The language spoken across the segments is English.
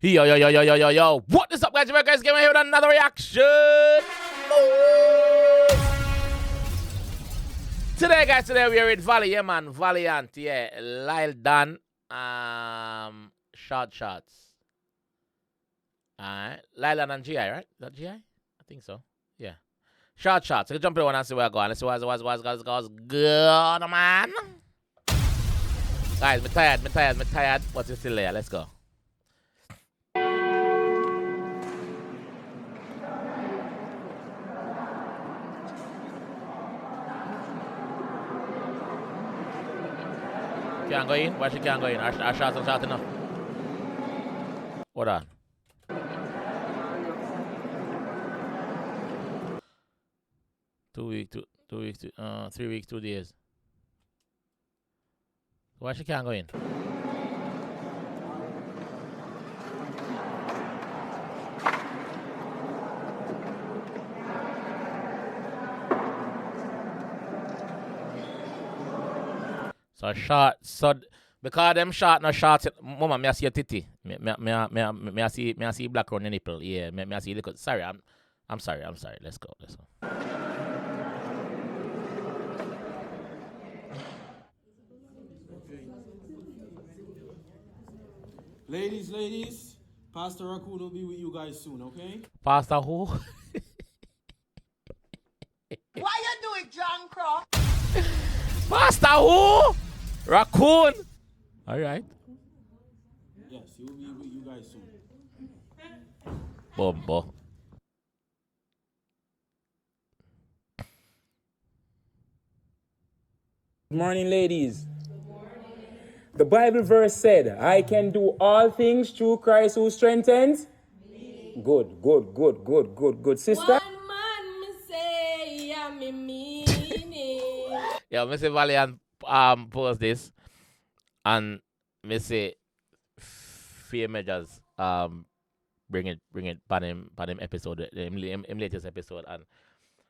Yo. What is up, guys? Jamaica is here with another reaction. Today, guys, we are with Valiant. Yeah, man. Valiant. Yeah. Lyle done. Shots. Alright. Lyle and GI, right? Is that GI? I think so. Yeah. Shots. So let's jump in one and see where I go. Let's see what's good, man. Guys, I'm tired. But it's still there. Let's go. Can't go in? Why she can't go in? Our shots are short enough. Hold on. Two weeks, 3 weeks, 2 days. Why she can't go in? So short, because them short no short. Mama, me I see a titty. Me I see black on the nipple. Yeah, me I see little. Sorry, I'm sorry. Let's go. Ladies, Pastor Raccoon will be with you guys soon, okay? Pastor who? Why you do it, John Croft? Pastor who? Raccoon. All right. Yes, he will be with you guys soon. Bumbo. Good morning, ladies. The Bible verse said, I can do all things through Christ who strengthens me. Good. Sister? One man me say, yeah, me mean it. Yeah, Mr. Valiant post this and me say fear measures bring it on him episode, him latest episode, and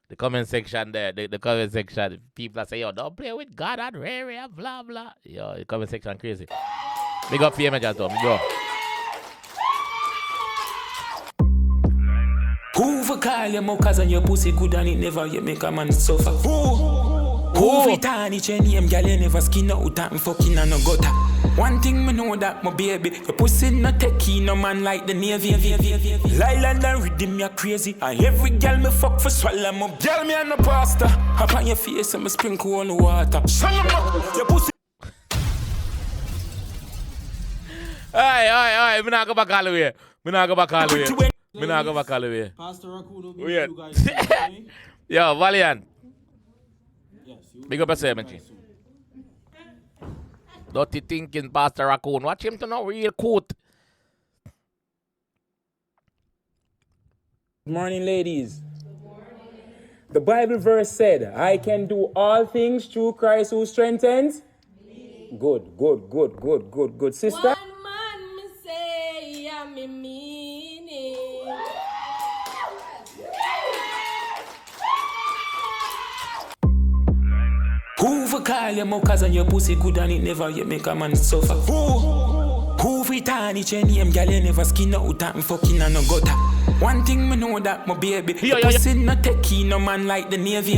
the comment section there, the comment section, people are saying, yo, don't play with God and rare, blah blah. Yo, the comment section crazy. Big up fear measures though, go. Who for call your mockers and your pussy good and it never yet make a man suffer? Who return each and name girl you never skin out and fucking and no gutter. One thing me know that my baby, your pussy not take no man like the Navy. Lyle and rhythm you crazy, and every girl me fuck for swallow my girl me and no pasta. Up on your face and me sprinkle on the water. Your pussy. Aye, me not go back all the way. Me not go back all the way. Pastor Raccoon will be with you guys soon, okay? Yo, Valiant. Yes, he will Big be up with you yourself, guys man. soon. Dirty thinking, Pastor Raccoon. Watch him to know real cute. Good morning, ladies. The Bible verse said, I can do all things through Christ who strengthens me. Good. Sister? One man me say, yeah, me mean it. Who for call your mockers and your pussy good and it never yet make a man suffer? Who return each and name girl you never skin out and fucking and no gutter. One thing me know that my baby, your pussy not take no man like the Navy.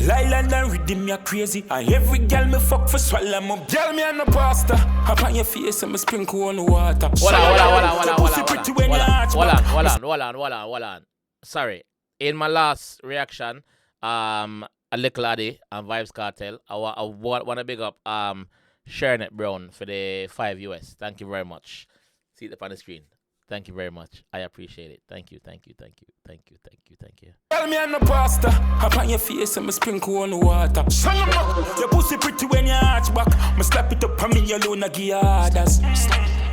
Lyle and rhythm you crazy, and every girl me fuck for swallow my girl me and no pasta. Up on your face and me sprinkle on the water. Hold on. Sorry. In my last reaction, a little Addy and Vibes Cartel, I want to big up Sharon it Brown for the 5 US. Thank you very much. See it up on the screen. Thank you very much. I appreciate it. Thank you. Tell me I'm no pasta. Up on your face and me sprinkle on the water. Your pussy pretty when you arch back. Me slap it up on me alone and give you orders.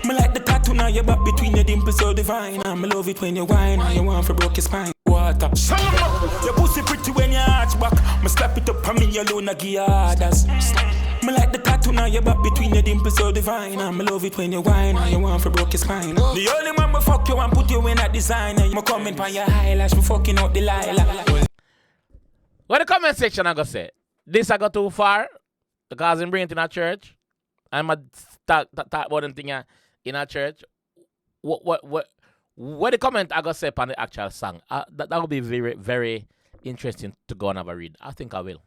Me like the tattoo now your back between your dimples so divine. And me love it when you whine and you want for broke your spine. Water. Your pussy pretty when you arch back. Me slap it up on me alone and give you orders. Me like the tattoo now your back between your dimples so divine. And me love it when you whine and you want for broke your spine. The only man me fuck you and put you in a design. And me comment on your eyelash, me fucking out the Lyle. What the comment section I go say? This I go too far because I'm bringing it in a church. I'm a talk about them thing in a church. what the comment I got say on the actual song? That would be very, very interesting to go and have a read. I think I will.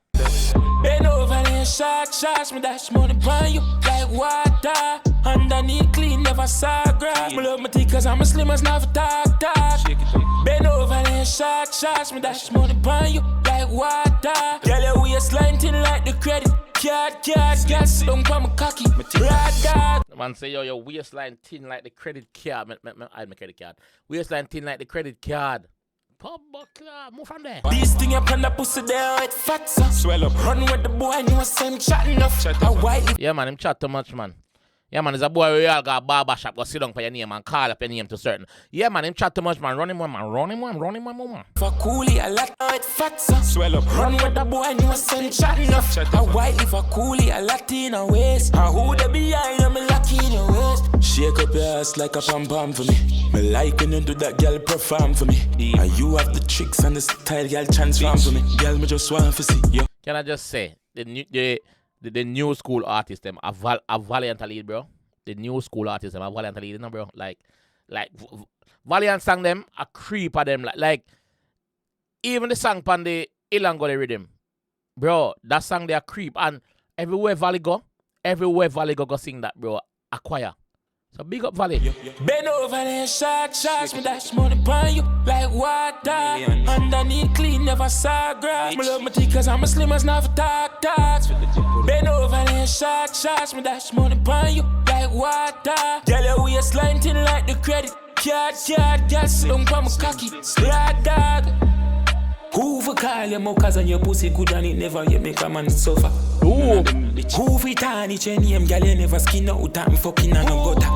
Bend over and shot, me dash money upon you like water. Underneath clean, never saw grass. Me love my teeth cause I'm a slim as never talk. Bend over and shot, me dash money upon you like water. Girl, your waistline thin like the credit card. Gas don't come my cocky, radar. Man say yo, your waistline thin like the credit card. I my credit card. Waistline thin like the credit card. Pop buckler, move from there. This thing up on the pussy there, it fat so swell up. Run with the boy, you was him chatting enough. Yeah man, him chat too much man. Yeah man, there's a boy where you all got a barber shop, go sit down for your name and call up your name to certain. Yeah man, him chat too much man. Run him one man. For coolie, a lot of it fat so swell up. Run with the boy, you was him chatting enough. A white for coolie, a Latina waist. A who the behind them, lucky in your waist. Shake up your ass like a pom-pom for me. Me like when you do that, girl, perform for me. And you have the tricks and the style, girl, transform for me. Girl, me just want to see you. Can I just say, the new school artists, them, a Valiant lead, bro. The new school artists, them, a Valiant lead, you know, bro. Like Valiant sang them, a creep at them. Like even the song pan the Ilangole rhythm. Bro, that song they a creep. And everywhere Valley go sing that, bro. A choir. So big up Valley. Bend over and shot, me dash money upon you like water. Underneath clean, never saw grass. Me love my teeth cause I'm a slim as never talk. Bend over and shot, me dash money upon you like water. Girl, your waistline thin like the credit card. Gas don't come my cocky, radar. Who for call your mockers and your pussy good and it never yet make a man suffer? Who for tarnish your name, girl, you never skin out and fucking and no gutter.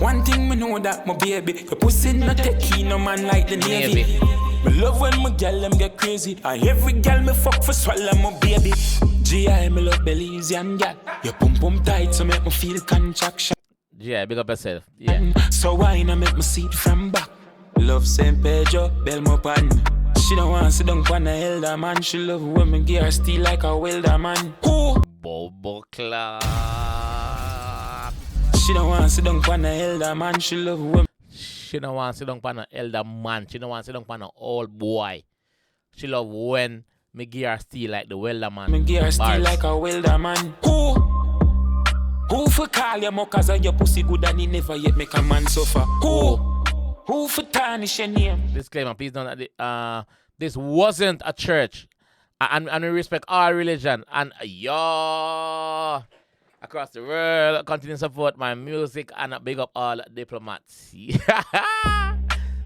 One thing me know that my baby, your pussy not take no man like the Navy. Me love when my girl them get crazy, and every girl me fuck for swallow my baby. G.I. me love Belizean girl, your pum tight so make me feel contraction. Yeah, big up yourself. Yeah. So why not make me see it from back? Love St. Pedro, Belmo Pan. She don't want to sit down on a elder man. She love women, get her steel like a welder man. Who? Bobo Clark. She don't want to sit down on a elder man. She love women. She don't want to sit down on an elder man. She don't want to sit down on an old boy. She love when me give her steel like the welder man. Me give her steel like a welder man. Who for call your mockers and your pussy good and he never yet make a man suffer? Who for tarnish your name? Disclaimer, please don't. This wasn't a church, and we respect all religion. And yo, across the world, continue to support my music and big up all diplomats.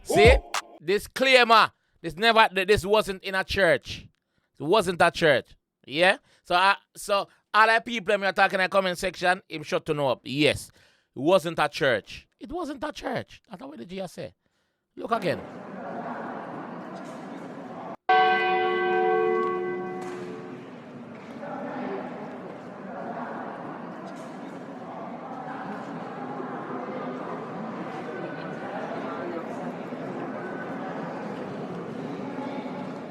See, disclaimer. This wasn't in a church. It wasn't a church. Yeah. So all the people you're talking in the comment section, I'm sure to know up. Yes, it wasn't a church. It wasn't a church. That's what the G say. Look again.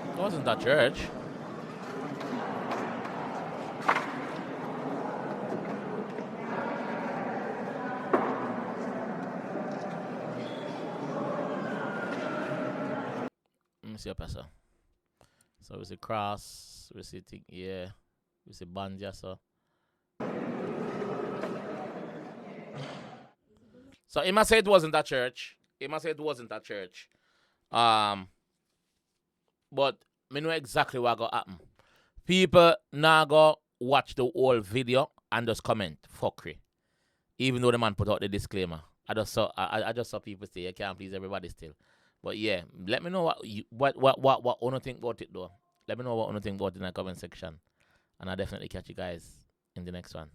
It wasn't a church. See up so. So we see cross, we see thing here, we see banja so. So he must say it wasn't a church. But me know exactly what go happen. People now go watch the whole video and just comment fuckery. Even though the man put out the disclaimer. I just saw people say you can't please everybody still. But yeah, let me know what you think about it though. Let me know what you think about it in the comment section. And I'll definitely catch you guys in the next one.